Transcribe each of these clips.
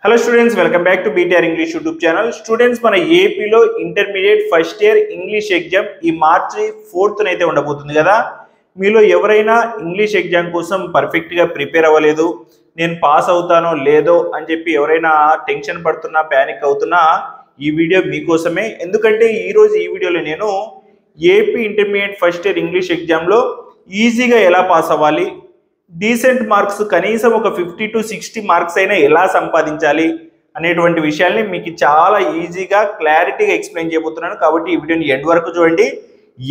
Hello students, welcome back to BTR English YouTube channel. Students, మన ఏపీలో intermediate first year English exam ఈ మార్చి 4th అయితే ఉండబోతుంది కదా. మీలో ఎవరైనా ఇంగ్లీష్ ఎగ్జామ్ కోసం పర్ఫెక్ట్గా ప్రిపేర్ అవ్వలేదు, నేను పాస్ అవుతానో లేదో అని చెప్పి ఎవరైనా టెన్షన్ పడుతున్నా, ప్యానిక్ అవుతున్నా, ఈ వీడియో మీకోసమే. ఎందుకంటే ఈరోజు ఈ వీడియోలో నేను AP intermediate first year English ఎగ్జామ్లో ఈజీగా ఎలా పాస్ అవ్వాలి, డీసెంట్ మార్క్స్ కనీసం ఒక 50 to 60 మార్క్స్ అయినా ఎలా సంపాదించాలి అనేటువంటి విషయాల్ని మీకు చాలా ఈజీగా క్లారిటీగా ఎక్స్ప్లెయిన్ చేయబోతున్నాను. కాబట్టి ఈ వీడియోని ఎండ్ వరకు చూడండి.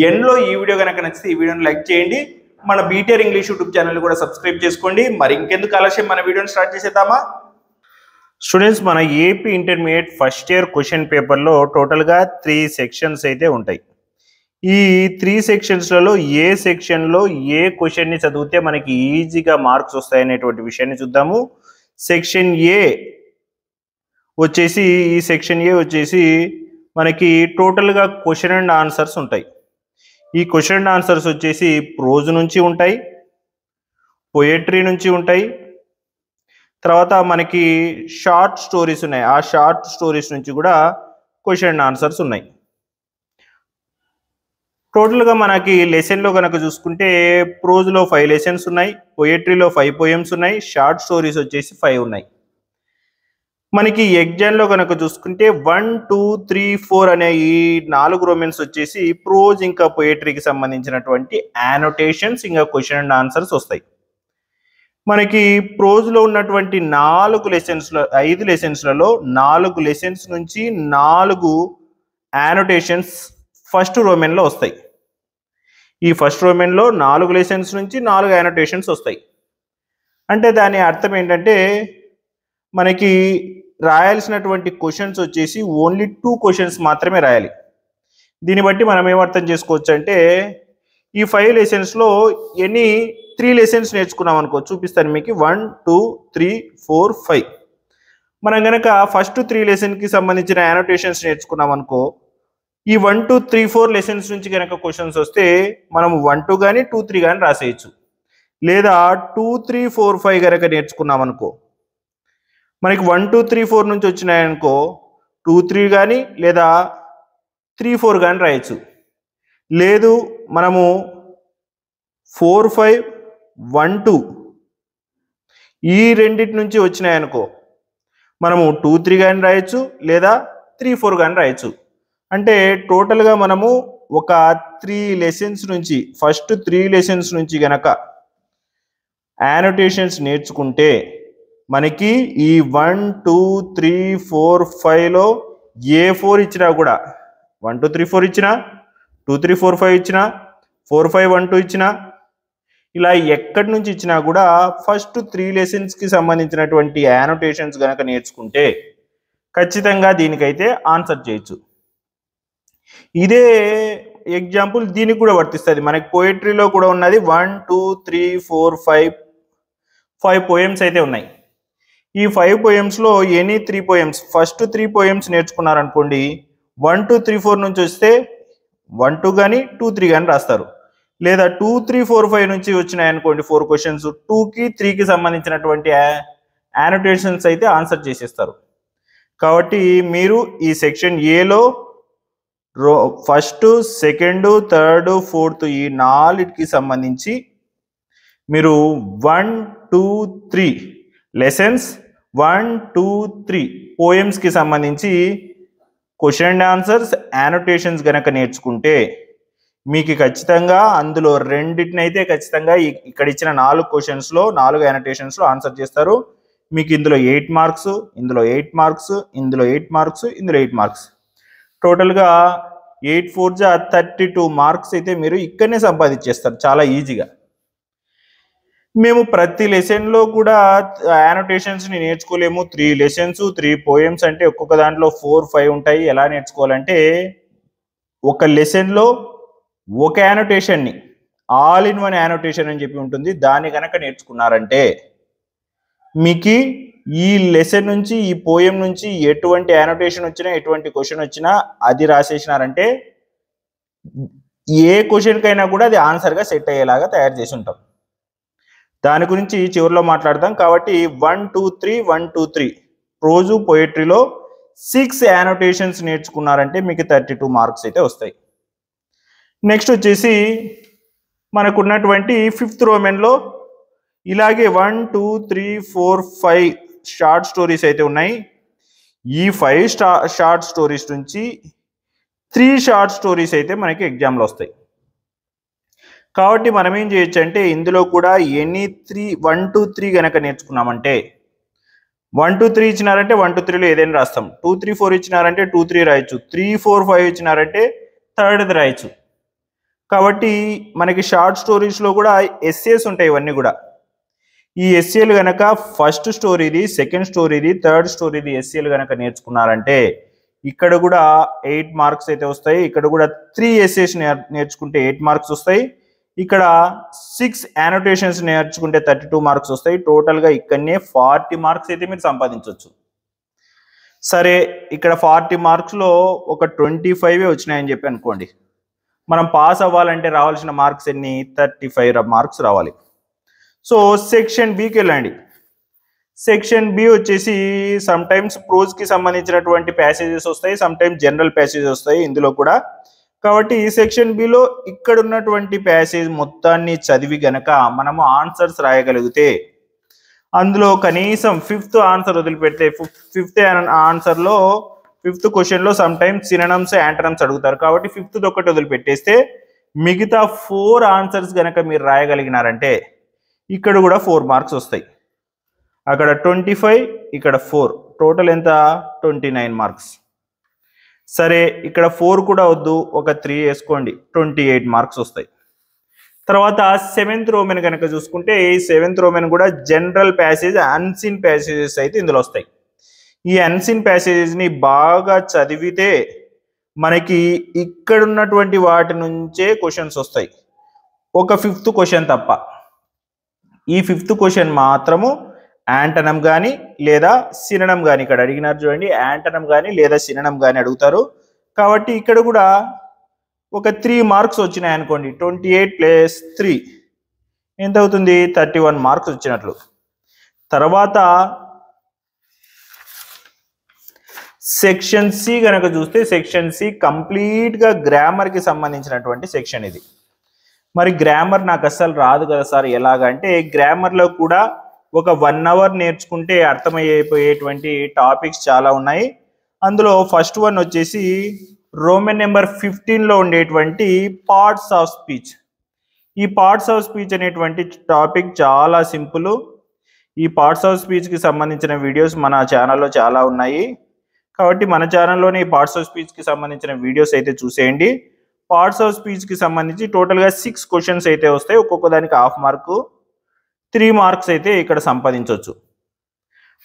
ఎండ్లో ఈ వీడియో కనుక నచ్చితే ఈ వీడియోని లైక్ చేయండి, మన బీటీఆర్ ఇంగ్లీష్ యూట్యూబ్ ఛానల్ కూడా సబ్స్క్రైబ్ చేసుకోండి. మరి ఇంకెందుకు ఆలస్యం, మన వీడియోని స్టార్ట్ చేసేద్దామా. స్టూడెంట్స్, మన AP intermediate first year question పేపర్లో టోటల్గా 3 సెక్షన్స్ అయితే ఉంటాయి. ఈ 3 సెక్షన్స్లలో ఏ సెక్షన్లో ఏ క్వశ్చన్ని చదివితే మనకి ఈజీగా మార్క్స్ వస్తాయనేటువంటి విషయాన్ని చూద్దాము. సెక్షన్ ఏ వచ్చేసి మనకి టోటల్గా క్వశ్చన్ అండ్ ఆన్సర్స్ ఉంటాయి. ఈ క్వశ్చన్ అండ్ ఆన్సర్స్ వచ్చేసి ప్రోజ్ నుంచి ఉంటాయి, పోయట్రీ నుంచి ఉంటాయి, తర్వాత మనకి షార్ట్ స్టోరీస్ ఉన్నాయి. ఆ షార్ట్ స్టోరీస్ నుంచి కూడా క్వశ్చన్ అండ్ ఆన్సర్స్ ఉన్నాయి. టోటల్గా మనకి లెసన్లో కనుక చూసుకుంటే ప్రోజ్లో 5 లెసన్స్ ఉన్నాయి, పోయట్రీలో 5 పోయమ్స్ ఉన్నాయి, షార్ట్ స్టోరీస్ వచ్చేసి 5 ఉన్నాయి. మనకి ఎగ్జామ్లో కనుక చూసుకుంటే 1, 2, 3, 4 అనే ఈ 4 రొమెన్స్ వచ్చేసి ప్రోజ్ ఇంకా పోయట్రీకి సంబంధించినటువంటి యానోటేషన్స్ ఇంకా క్వశ్చన్ అండ్ ఆన్సర్స్ వస్తాయి. మనకి ప్రోజ్లో ఉన్నటువంటి 5 లెసన్స్లలో 4 లెసన్స్ నుంచి 4 యానోటేషన్స్ ఫస్ట్ రోమెన్లో వస్తాయి. ఈ ఫస్ట్ రోమెన్లో 4 లెసన్స్ నుంచి 4 యానోటేషన్స్ వస్తాయి. అంటే దాని అర్థం ఏంటంటే మనకి రాయాల్సినటువంటి క్వశ్చన్స్ వచ్చేసి ఓన్లీ 2 క్వశ్చన్స్ మాత్రమే రాయాలి. దీన్ని బట్టి మనం ఏమర్థం చేసుకోవచ్చు అంటే ఈ 5 లెసన్స్లో 3 లెసన్స్ నేర్చుకున్నాం అనుకో, చూపిస్తాను మీకు. 1, 2, 3, 4, 5. మనం కనుక ఫస్ట్ 3 లెసన్కి సంబంధించిన యానోటేషన్స్ నేర్చుకున్నాం అనుకో, ఈ 1, 2, 3, 4 లెసన్స్ నుంచి కనుక క్వశ్చన్స్ వస్తే మనం 1, 2 కానీ 2, 3 కానీ రాసేయచ్చు. లేదా 2, 3, 4, 5 కనుక నేర్చుకున్నాం అనుకో, మనకి 1, 2, 3, 4 నుంచి వచ్చినాయనుకో 2, 3 కానీ లేదా 3, 4 కానీ రాయొచ్చు. లేదు మనము 4, 5, 1, 2 ఈ రెండింటి నుంచి వచ్చినాయనుకో మనము 2, 3 కానీ రాయొచ్చు లేదా 3, 4 కానీ రాయొచ్చు. అంటే టోటల్గా మనము ఒక 3 లెసన్స్ నుంచి ఫస్ట్ 3 లెసన్స్ నుంచి గనక యానోటేషన్స్ నేర్చుకుంటే మనకి ఈ 1, 2, 3, 4, 5లో ఏ 4 ఇచ్చినా కూడా 1, 2, 3, 4 ఇచ్చినా, 2, 3, 4, 5 ఇచ్చినా, 4, 5, 1, 2 ఇచ్చినా, ఇలా ఎక్కడి నుంచి ఇచ్చినా కూడా ఫస్ట్ 3 లెసన్స్కి సంబంధించినటువంటి యానోటేషన్స్ కనుక నేర్చుకుంటే ఖచ్చితంగా దీనికైతే ఆన్సర్ చేయొచ్చు. ఇదే ఎగ్జాంపుల్ దీనికి కూడా వర్తిస్తుంది. మనకి పోయట్రీలో కూడా ఉన్నది 1, 2, 3, 4, 5 పోయమ్స్ అయితే ఉన్నాయి. ఈ 5 పోయమ్స్లో 3 పోయమ్స్ ఫస్ట్ 3 పోయమ్స్ నేర్చుకున్నారనుకోండి, 1, 2, 3, 4 నుంచి వస్తే 1, 2 కానీ 2, 3 కానీ రాస్తారు. లేదా 2, 3, 4, 5 నుంచి వచ్చినాయనుకోండి 4 క్వశ్చన్స్, 2కి 3కి సంబంధించినటువంటి యానోటేషన్స్ అయితే ఆన్సర్ చేసేస్తారు. కాబట్టి మీరు ఈ సెక్షన్ ఏలో ఫస్ట్, సెకండ్, థర్డ్, ఫోర్త్ ఈ 4కి సంబంధించి మీరు 1, 2, 3 లెసన్స్, 1, 2, 3 పోయమ్స్కి సంబంధించి క్వశ్చన్ అండ్ ఆన్సర్స్ యానోటేషన్స్ గనక నేర్చుకుంటే మీకు ఖచ్చితంగా అందులో రెండింటినైతే ఖచ్చితంగా ఇక్కడ ఇచ్చిన 4 క్వశ్చన్స్లో 4 యానోటేషన్స్లో ఆన్సర్ చేస్తారు. మీకు ఇందులో 8 మార్క్స్, ఇందులో 8 మార్క్స్, ఇందులో 8 మార్క్స్, ఇందులో 8 మార్క్స్, టోటల్గా 8, 4 32 మార్క్స్ అయితే మీరు ఇక్కడనే సంపాదించేస్తారు చాలా ఈజీగా. మేము ప్రతి లెసన్లో కూడా యానోటేషన్స్ని నేర్చుకోలేము. 3 లెసన్స్ 3 పోయమ్స్ అంటే ఒక్కొక్క దాంట్లో 4, 5 ఉంటాయి. ఎలా నేర్చుకోవాలంటే ఒక లెసన్లో ఒక యానోటేషన్ని ఆల్ ఇన్ వన్ యానోటేషన్ అని చెప్పి ఉంటుంది, దాన్ని కనుక నేర్చుకున్నారంటే మీకు ఈ లెసన్ నుంచి ఈ పోయం నుంచి ఎటువంటి యానోటేషన్ వచ్చినా ఎటువంటి క్వశ్చన్ వచ్చినా అది రాసేసినారంటే ఏ క్వశ్చన్కైనా కూడా అది ఆన్సర్గా సెట్ అయ్యేలాగా తయారు చేసి ఉంటాం. దాని గురించి చివరిలో మాట్లాడదాం. కాబట్టి 1, 2, 3 1, 2, 3 ప్రోజు పోయట్రీలో 6 యానోటేషన్స్ నేర్చుకున్నారంటే మీకు 32 మార్క్స్ అయితే వస్తాయి. నెక్స్ట్ వచ్చేసి మనకున్నటువంటి 5th రోమన్లో ఇలాగే 1 2 3 4 5 షార్ట్ స్టోరీస్ అయితే ఉన్నాయి. ఈ 5 షార్ట్ స్టోరీస్ నుంచి 3 షార్ట్ స్టోరీస్ అయితే మనకి ఎగ్జామ్లో వస్తాయి. కాబట్టి మనం ఏం చేయొచ్చు అంటే ఇందులో కూడా ఎనీ 1 2 3 కనుక నేర్చుకున్నామంటే 1 2 3 ఇచ్చినారంటే 1 2 3లో ఏదైనా రాస్తాం. 2 3 4 ఇచ్చినారంటే 2 3 రాయొచ్చు. 3 4 5 ఇచ్చినారంటే థర్డ్ది రాయొచ్చు. కాబట్టి మనకి షార్ట్ స్టోరీస్లో కూడా ఎస్ఏస్ ఉంటాయి. ఇవన్నీ కూడా ఈ ఎస్ఏలు కనుక ఫస్ట్ స్టోరీది, సెకండ్ స్టోరీది, థర్డ్ స్టోరీది ఎస్ఏలు కనుక నేర్చుకున్నారంటే ఇక్కడ కూడా 8 మార్క్స్ అయితే వస్తాయి. ఇక్కడ కూడా 3 ఎస్ఏస్ నేర్చుకుంటే 8 మార్క్స్ వస్తాయి. ఇక్కడ 6 యానోటేషన్స్ నేర్చుకుంటే 32 మార్క్స్ వస్తాయి. టోటల్గా ఇక్కడనే 40 మార్క్స్ అయితే మీరు సంపాదించవచ్చు. సరే, ఇక్కడ 40 మార్క్స్లో ఒక 25 వచ్చినాయని చెప్పి అనుకోండి. మనం పాస్ అవ్వాలంటే రావాల్సిన మార్క్స్ ఎన్ని? 35 మార్క్స్ రావాలి. సో సెక్షన్ బికి వెళ్ళండి. సెక్షన్ బి వచ్చేసి సమ్ టైమ్స్ ప్రోజ్కి సంబంధించినటువంటి ప్యాసేజెస్ వస్తాయి, సమ్ టైమ్స్ జనరల్ ప్యాసేజెస్ వస్తాయి ఇందులో కూడా. కాబట్టి ఈ సెక్షన్ బిలో ఇక్కడ ఉన్నటువంటి ప్యాసేజ్ మొత్తాన్ని చదివి గనక మనము ఆన్సర్స్ రాయగలిగితే అందులో కనీసం 5th ఆన్సర్ వదిలిపెడితే 5th ఆన్సర్లో 5th క్వశ్చన్లో సమ్ టైమ్స్ సినోనిమ్స్ యాంటోనిమ్స్ అడుగుతారు. కాబట్టి 5th ఒకటి వదిలిపెట్టేస్తే మిగతా 4 ఆన్సర్స్ గనక మీరు రాయగలిగినారంటే ఇక్కడ కూడా 4 మార్క్స్ వస్తాయి. అక్కడ 25, ఇక్కడ 4, టోటల్ ఎంత? 29 మార్క్స్. సరే, ఇక్కడ 4 కూడా వద్దు, ఒక 3 వేసుకోండి, 28 మార్క్స్ వస్తాయి. తర్వాత 7th రోమన్ కనుక చూసుకుంటే ఈ 7th రోమన్ కూడా జనరల్ ప్యాసేజ్, అన్సీన్ ప్యాసేజెస్ అయితే ఇందులో వస్తాయి. ఈ అన్సీన్ ప్యాసేజెస్ని బాగా చదివితే మనకి ఇక్కడ ఉన్నటువంటి వాటి నుంచే క్వశ్చన్స్ వస్తాయి, ఒక 5th క్వశ్చన్ తప్ప. ఈ 5th క్వశ్చన్ మాత్రము యాంటోనిమ్ కానీ లేదా సినోనిమ్ కానీ, ఇక్కడ అడిగినారు చూడండి, యాంటోనిమ్ కానీ లేదా సినోనిమ్ కానీ అడుగుతారు. కాబట్టి ఇక్కడ కూడా ఒక 3 మార్క్స్ వచ్చినాయి అనుకోండి. 28 + 3 ఎంత అవుతుంది? 31 మార్క్స్ వచ్చినట్లు. తర్వాత సెక్షన్ సి కనుక చూస్తే సెక్షన్ సి కంప్లీట్గా గ్రామర్కి సంబంధించినటువంటి సెక్షన్ ఇది. మరి గ్రామర్ నాకు అస్సలు రాదు కదా సార్, ఎలాగంటే గ్రామర్లో కూడా ఒక 1 అవర్ నేర్చుకుంటే అర్థమైపోయేటువంటి టాపిక్స్ చాలా ఉన్నాయి. అందులో ఫస్ట్ వన్ వచ్చేసి రోమన్ నెంబర్ 15లో ఉండేటువంటి పార్ట్స్ ఆఫ్ స్పీచ్. ఈ పార్ట్స్ ఆఫ్ స్పీచ్ అనేటువంటి టాపిక్ చాలా సింపుల్. ఈ పార్ట్స్ ఆఫ్ స్పీచ్కి సంబంధించిన వీడియోస్ మన ఛానల్లో చాలా ఉన్నాయి. కాబట్టి మన ఛానల్లోనే ఈ పార్ట్స్ ఆఫ్ స్పీచ్కి సంబంధించిన వీడియోస్ అయితే చూసేయండి. పార్ట్స్ ఆఫ్ స్పీచ్కి సంబంధించి టోటల్గా 6 క్వశ్చన్స్ అయితే వస్తాయి. ఒక్కొక్క దానికి ½ మార్కు, 3 మార్క్స్ అయితే ఇక్కడ సంపాదించవచ్చు.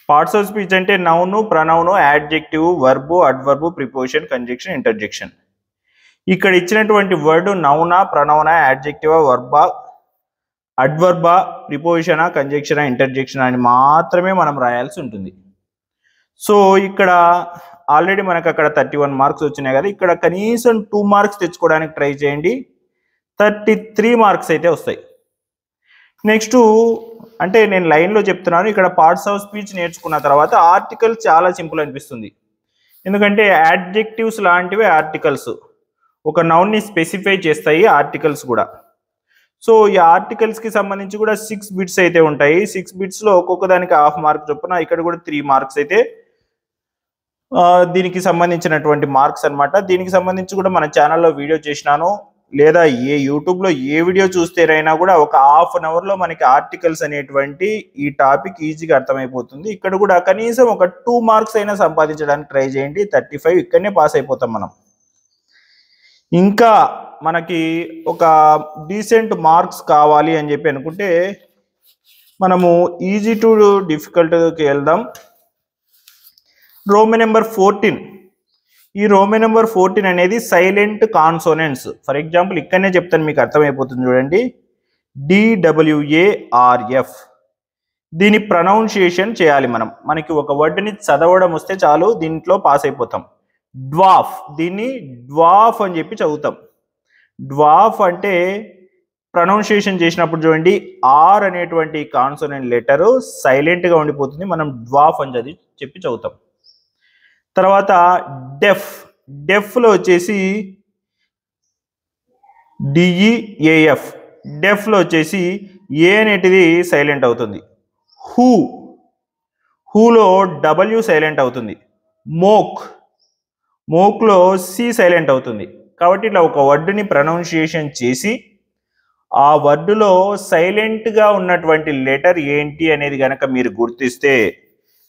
పార్ట్స్ ఆఫ్ స్పీచ్ అంటే noun, pronoun, adjective, verb, adverb, preposition, conjunction, interjection. ఇక్కడ ఇచ్చినటువంటి వర్డ్ నౌనా, ప్రనౌనా, యాడ్జెక్టివా, వర్బా, అడ్వర్బా, ప్రిపోజిషనా, కంజంక్షనా, ఇంటర్జెక్షన్ అని మాత్రమే మనం రాయాల్సి ఉంటుంది. సో ఇక్కడ ఆల్రెడీ మనకు అక్కడ 31 మార్క్స్ వచ్చినాయి కదా, ఇక్కడ కనీసం 2 మార్క్స్ తెచ్చుకోవడానికి ట్రై చేయండి. 33 మార్క్స్ అయితే వస్తాయి. నెక్స్ట్ అంటే నేను లైన్లో చెప్తున్నాను, ఇక్కడ పార్ట్స్ ఆఫ్ స్పీచ్ నేర్చుకున్న తర్వాత ఆర్టికల్స్ చాలా సింపుల్ అనిపిస్తుంది. ఎందుకంటే యాడ్జెక్టివ్స్ లాంటివి ఆర్టికల్స్ ఒక నౌన్ని స్పెసిఫై చేస్తాయి ఆర్టికల్స్ కూడా. సో ఈ ఆర్టికల్స్కి సంబంధించి కూడా 6 బిట్స్ అయితే ఉంటాయి. 6 బిట్స్లో ఒక్కొక్క దానికి ½ మార్క్ చొప్పున ఇక్కడ కూడా 3 మార్క్స్ అయితే దీనికి సంబంధించినటువంటి మార్క్స్ అనమాట. దీనికి సంబంధించి కూడా మన ఛానల్లో వీడియో చేసినాను, లేదా యూట్యూబ్లో ఏ వీడియో చూస్తేనైనా కూడా ఒక ½ అవర్లో మనకి ఆర్టికల్స్ అనేటువంటి ఈ టాపిక్ ఈజీగా అర్థమైపోతుంది. ఇక్కడ కూడా కనీసం ఒక 2 మార్క్స్ అయినా సంపాదించడానికి ట్రై చేయండి. 35 ఇక్కడనే పాస్ అయిపోతాం మనం. ఇంకా మనకి ఒక డీసెంట్ మార్క్స్ కావాలి అని చెప్పి అనుకుంటే మనము ఈజీ టు డిఫికల్ట్కి వెళ్దాం. Roman number 14. ఈ రోమన్ నెంబర్ 14 అనేది సైలెంట్ కాన్సోనెంట్స్. ఫర్ ఎగ్జాంపుల్ ఇక్కడనే చెప్తాను, మీకు అర్థమైపోతుంది చూడండి. DWARF. దీని ప్రొనౌన్సియేషన్ చేయాలి మనం. మనకి ఒక వర్డ్ని చదవడం వస్తే చాలు, దీంట్లో పాస్ అయిపోతాం. డ్వాఫ్, దీన్ని డ్వాఫ్ అని చెప్పి చదువుతాం. డ్వాఫ్ అంటే ప్రొనౌన్సియేషన్ చేసినప్పుడు చూడండి ఆర్ అనేటువంటి కాన్సోనెంట్ లెటర్ సైలెంట్గా ఉండిపోతుంది. మనం డ్వాఫ్ అని చెప్పి చదువుతాం. తర్వాత డెఫ్లో వచ్చేసి డిఈఏఎఫ్, డెఫ్లో వచ్చేసి ఏ అనేటిది సైలెంట్ అవుతుంది. హూలో డబ్ల్యూ సైలెంట్ అవుతుంది. మోక్లో సి సైలెంట్ అవుతుంది. కాబట్టి ఇట్లా ఒక వర్డ్ని ప్రొనౌన్సియేషన్ చేసి ఆ వర్డులో సైలెంట్గా ఉన్నటువంటి లెటర్ ఏంటి అనేది కనుక మీరు గుర్తిస్తే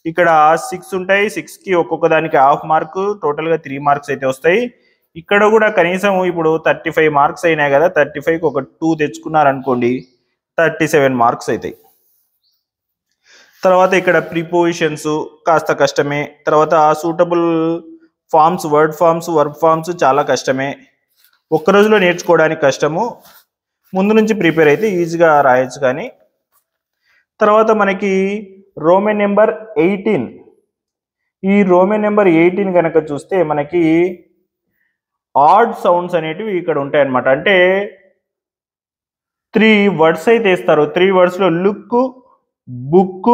ఇక్కడ 6 ఉంటాయి. 6కి ఒక్కొక్క దానికి హాఫ్ మార్క్, టోటల్గా 3 మార్క్స్ అయితే వస్తాయి. ఇక్కడ కూడా కనీసం ఇప్పుడు 35 మార్క్స్ అయినాయి కదా, 35కి ఒక 2 తెచ్చుకున్నారనుకోండి 37 మార్క్స్ అవుతాయి. తర్వాత ఇక్కడ ప్రిపోజిషన్స్ కాస్త కష్టమే. తర్వాత suitable forms, word forms, verb forms చాలా కష్టమే. ఒక్క రోజులో నేర్చుకోవడానికి కష్టము. ముందు నుంచి ప్రిపేర్ అయితే ఈజీగా రాయొచ్చు. కానీ తర్వాత మనకి రోమన్ నెంబర్ 18, ఈ రోమన్ నెంబర్ 18 కనుక చూస్తే మనకి ఆడ్ సౌండ్స్ అనేటివి ఇక్కడ ఉంటాయి అన్నమాట. అంటే 3 వర్డ్స్ అయితే ఇస్తారు. 3 వర్డ్స్లో లుక్, బుక్,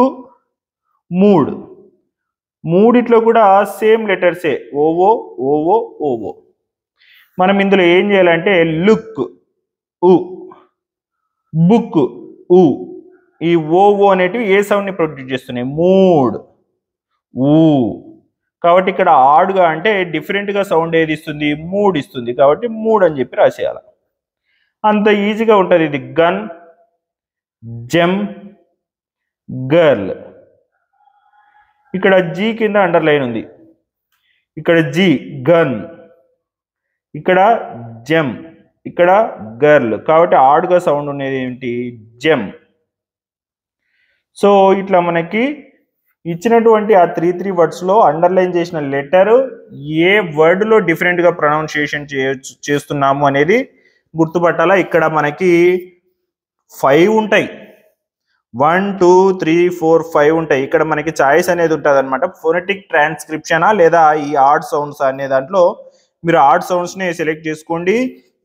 మూడిట్లో కూడా సేమ్ లెటర్సే, ఓవో ఓవో ఓవో. మనం ఇందులో ఏం చేయాలంటే లుక్ ఉ, బుక్ ఉ, ఈ ఓవో అనేటివి ఏ సౌండ్ని ప్రొడ్యూస్ చేస్తున్నాయి? మూడ్, ఊ. కాబట్టి ఇక్కడ ఆడ్గా అంటే డిఫరెంట్గా సౌండ్ ఏది ఇస్తుంది? మూడ్ ఇస్తుంది. కాబట్టి మూడ్ అని చెప్పి రాసేయాలి. అంత ఈజీగా ఉంటుంది ఇది. Gun, gem, girl. ఇక్కడ జీ కింద అండర్లైన్ ఉంది. ఇక్కడ జీ గన్, ఇక్కడ జెమ్, ఇక్కడ గర్ల్. కాబట్టి ఆడ్గా సౌండ్ ఉండేది ఏంటి? జెమ్. సో ఇట్లా మనకి ఇచ్చినటువంటి ఆ 3 వర్డ్స్లో అండర్లైన్ చేసిన లెటర్ ఏ వర్డ్లో డిఫరెంట్గా ప్రొనౌన్సియేషన్ చేస్తున్నాము అనేది గుర్తుపట్టాలా. ఇక్కడ మనకి 5 ఉంటాయి. 1 2 3 4 5 ఉంటాయి. ఇక్కడ మనకి చాయిస్ అనేది ఉంటుంది అనమాట. ఫోనెటిక్ ట్రాన్స్క్రిప్షనా లేదా ఈ ఆడ్ సౌండ్స్ అనే దాంట్లో మీరు ఆడ్ సౌండ్స్ని సెలెక్ట్ చేసుకోండి.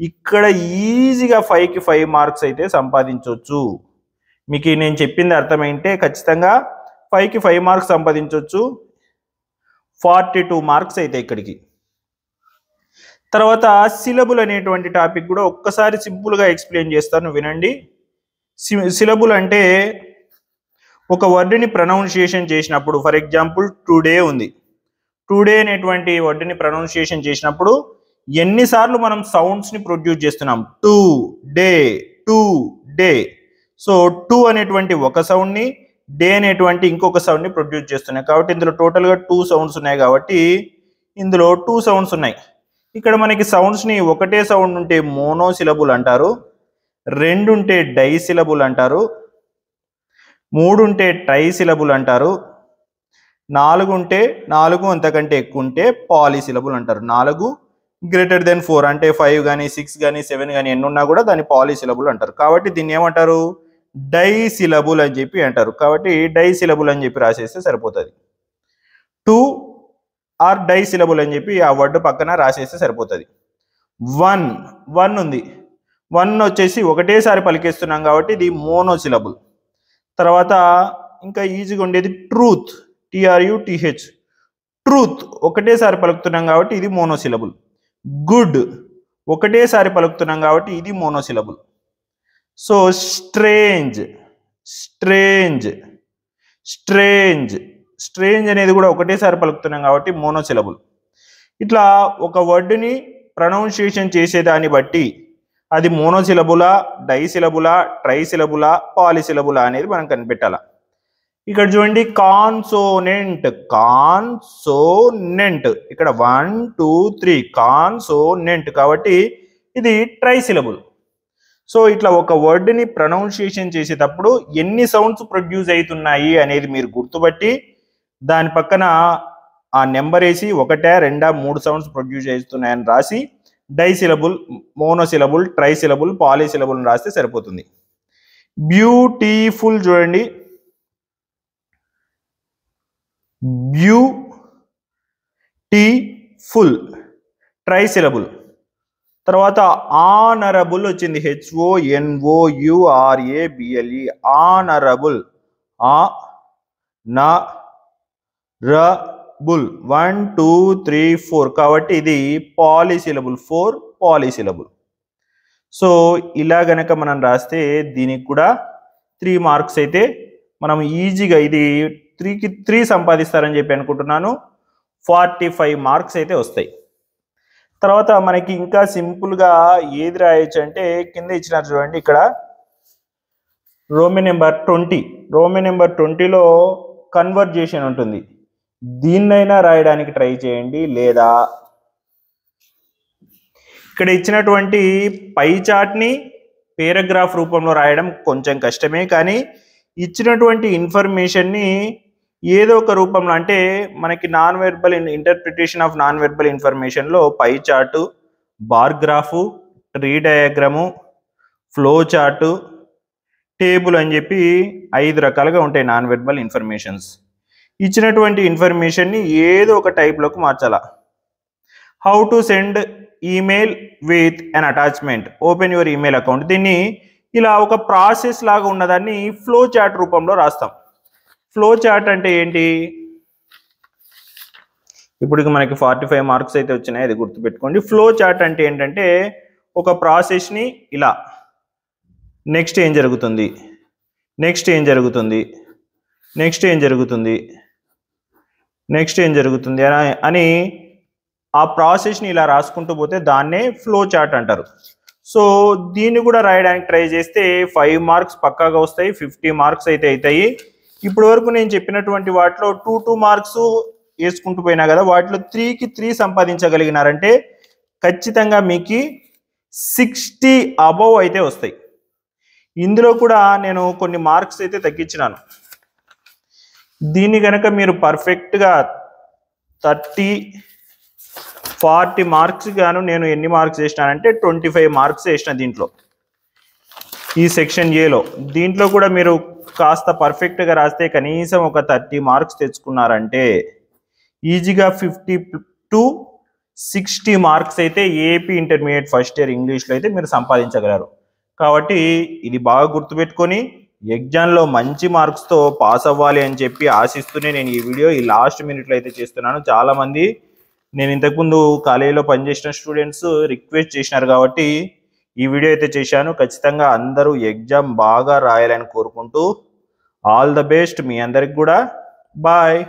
ఇక్కడ ఈజీగా 5కి 5 మార్క్స్ అయితే సంపాదించవచ్చు. మీకు నేను చెప్పింది అర్థమైంటే ఖచ్చితంగా 5కి 5 మార్క్స్ సంపాదించవచ్చు. 42 మార్క్స్ అయితే ఇక్కడికి. తర్వాత సిలబుల్ అనేటువంటి టాపిక్ కూడా ఒక్కసారి సింపుల్గా ఎక్స్ప్లెయిన్ చేస్తాను, వినండి. సిలబుల్ అంటే ఒక వర్డ్ని ప్రొనౌన్సియేషన్ చేసినప్పుడు, ఫర్ ఎగ్జాంపుల్ టుడే ఉంది. టుడే అనేటువంటి వర్డ్ని ప్రొనౌన్సియేషన్ చేసినప్పుడు ఎన్నిసార్లు మనం సౌండ్స్ని ప్రొడ్యూస్ చేస్తున్నాం? To day. సో టు అనేటువంటి ఒక సౌండ్ని, డే అనేటువంటి ఇంకొక సౌండ్ని ప్రొడ్యూస్ చేస్తున్నాయి. కాబట్టి ఇందులో టోటల్గా 2 సౌండ్స్ ఉన్నాయి. కాబట్టి ఇందులో 2 సౌండ్స్ ఉన్నాయి. ఇక్కడ మనకి సౌండ్స్ని ఒకటే సౌండ్ ఉంటే మోనోసిలబుల్ అంటారు, 2 ఉంటే డైసిలబుల్ అంటారు, 3 ఉంటే ట్రైసిలబుల్ అంటారు, 4 ఉంటే 4 అంతకంటే ఎక్కువ ఉంటే పాలిసిలబుల్ అంటారు. 4 గ్రేటర్ దెన్ 4 అంటే 5 కానీ 6 కానీ 7 కానీ ఎన్ని ఉన్నా కూడా దాన్ని పాలిసిలబుల్ అంటారు. కాబట్టి దీన్ని ఏమంటారు? డైసిలబుల్ అని చెప్పి అంటారు. కాబట్టి డైసిలబుల్ అని చెప్పి రాసేస్తే సరిపోతుంది. 2 ఆర్ డైసిలబుల్ అని చెప్పి ఆ వర్డ్ పక్కన రాసేస్తే సరిపోతుంది. 1 ఉంది. 1 వచ్చేసి ఒకటేసారి పలికేస్తున్నాం కాబట్టి ఇది మోనోసిలబుల్. తర్వాత ఇంకా ఈజీగా ఉండేది ట్రూత్, TRUTH. ట్రూత్ ఒకటేసారి పలుకుతున్నాం కాబట్టి ఇది మోనోసిలబుల్. గుడ్ ఒకటేసారి పలుకుతున్నాం కాబట్టి ఇది మోనోసిలబుల్. సో స్ట్రేంజ్ అనేది కూడా ఒకటేసారి పలుకుతున్నాం కాబట్టి మోనోసిలబుల్. ఇట్లా ఒక వర్డ్ని ప్రొనౌన్సియేషన్ చేసేదాన్ని బట్టి అది మోనోసిలబులా, డైసిలబులా, ట్రైసిలబులా, పాలిసిలబులా అనేది మనం కనిపెట్టాలి. ఇక్కడ చూడండి కాన్సోనెంట్, ఇక్కడ 1 2 3 కాన్సోనెంట్ కాబట్టి ఇది ట్రైసిలబుల్. సో ఇట్లా ఒక వర్డ్ని ప్రొనౌన్సియేషన్ చేసేటప్పుడు ఎన్ని సౌండ్స్ ప్రొడ్యూస్ అవుతున్నాయి అనేది మీరు గుర్తుపట్టి దాని పక్కన ఆ నెంబర్ వేసి 1 2 3 సౌండ్స్ ప్రొడ్యూస్ చేస్తున్నాయని రాసి డైసిలబుల్, మోనోసిలబుల్, ట్రైసిలబుల్, పాలిసిలబుల్ రాస్తే సరిపోతుంది. బ్యూటిఫుల్ చూడండి, బ్యూటిఫుల్ ట్రైసిలబుల్. తర్వాత ఆనరబుల్ వచ్చింది, HONOURABLE, ఆనరబుల్, ఆనరబుల్ 1 2 3 4 కాబట్టి ఇది పాలీసిలబుల్, 4 పాలీసిలబుల్. సో ఇలా గనక మనం రాస్తే దీనికి కూడా 3 మార్క్స్ అయితే మనం ఈజీగా, ఇది 3కి 3 సంపాదిస్తారని చెప్పి అనుకుంటున్నాను. 45 మార్క్స్ అయితే వస్తాయి. తర్వాత మనకి ఇంకా సింపుల్గా ఏది రాయొచ్చు అంటే కింద ఇచ్చినారు చూడండి, ఇక్కడ రోమన్ నెంబర్ 20లో కన్వర్జేషన్ ఉంటుంది. దీన్నైనా రాయడానికి ట్రై చేయండి, లేదా ఇక్కడ ఇచ్చినటువంటి పై చార్ట్ని పేరాగ్రాఫ్ రూపంలో రాయడం కొంచెం కష్టమే, కానీ ఇచ్చినటువంటి ఇన్ఫర్మేషన్ని ఏదో ఒక రూపంలో, అంటే మనకి non verbal interpretation of non verbal ఇన్ఫర్మేషన్లో pie chart, bar graph, tree diagram, flow chart, table అని చెప్పి 5 రకాలుగా ఉంటాయి నాన్ వెర్బల్ ఇన్ఫర్మేషన్స్. ఇచ్చినటువంటి ఇన్ఫర్మేషన్ని ఏదో ఒక టైప్లోకి మార్చాలా. How to send email with an attachment, open your email account. దీన్ని ఇలా ఒక ప్రాసెస్ లాగా ఉన్నదాన్ని ఫ్లో చార్ట్ రూపంలో రాస్తాం. ఫ్లో చార్ట్ అంటే ఏంటి? ఇప్పుడు మనకి 45 మార్క్స్ అయితే వచ్చినాయి, అది గుర్తుపెట్టుకోండి. ఫ్లో చార్ట్ అంటే ఏంటంటే ఒక ప్రాసెస్ని ఇలా నెక్స్ట్ ఏం జరుగుతుంది, నెక్స్ట్ ఏం జరుగుతుంది, నెక్స్ట్ ఏం జరుగుతుంది, నెక్స్ట్ ఏం జరుగుతుంది అని ఆ ప్రాసెస్ని ఇలా రాసుకుంటూ పోతే దాన్నే ఫ్లో చార్ట్ అంటారు. సో దీన్ని కూడా రాయడానికి ట్రై చేస్తే 5 మార్క్స్ పక్కాగా వస్తాయి, 50 మార్క్స్ అయితే అవుతాయి. ఇప్పటి వరకు నేను చెప్పినటువంటి వాటిలో 2 మార్క్స్ వేసుకుంటూ పోయినా కదా, వాటిలో 3కి 3 సంపాదించగలిగినారంటే ఖచ్చితంగా మీకు 60 అబవ్ అయితే వస్తాయి. ఇందులో కూడా నేను కొన్ని మార్క్స్ అయితే తగ్గించినాను. దీన్ని కనుక మీరు పర్ఫెక్ట్గా 30-40 మార్క్స్ గాను నేను ఎన్ని మార్క్స్ వేసినానంటే 25 మార్క్స్ వేసిన దీంట్లో, ఈ సెక్షన్ ఏలో. దీంట్లో కూడా మీరు కాస్త పర్ఫెక్ట్గా రాస్తే కనీసం ఒక 30 మార్క్స్ తెచ్చుకున్నారంటే ఈజీగా 50 to 60 మార్క్స్ అయితే ఏపీ ఇంటర్మీడియట్ ఫస్ట్ ఇయర్ ఇంగ్లీష్లో అయితే మీరు సంపాదించగలరు. కాబట్టి ఇది బాగా గుర్తుపెట్టుకొని ఎగ్జామ్లో మంచి మార్క్స్తో పాస్ అవ్వాలి అని చెప్పి ఆశిస్తూనే నేను ఈ వీడియో ఈ లాస్ట్ మినిట్లో అయితే చేస్తున్నాను. చాలామంది నేను ఇంతకుముందు కాలేజీలో పనిచేసిన స్టూడెంట్స్ రిక్వెస్ట్ చేసినారు కాబట్టి ఈ వీడియో అయితే చేశాను. ఖచ్చితంగా అందరూ ఎగ్జామ్ బాగా రాయాలని కోరుకుంటూ ఆల్ ద బెస్ట్ మీ అందరికి కూడా. బాయ్.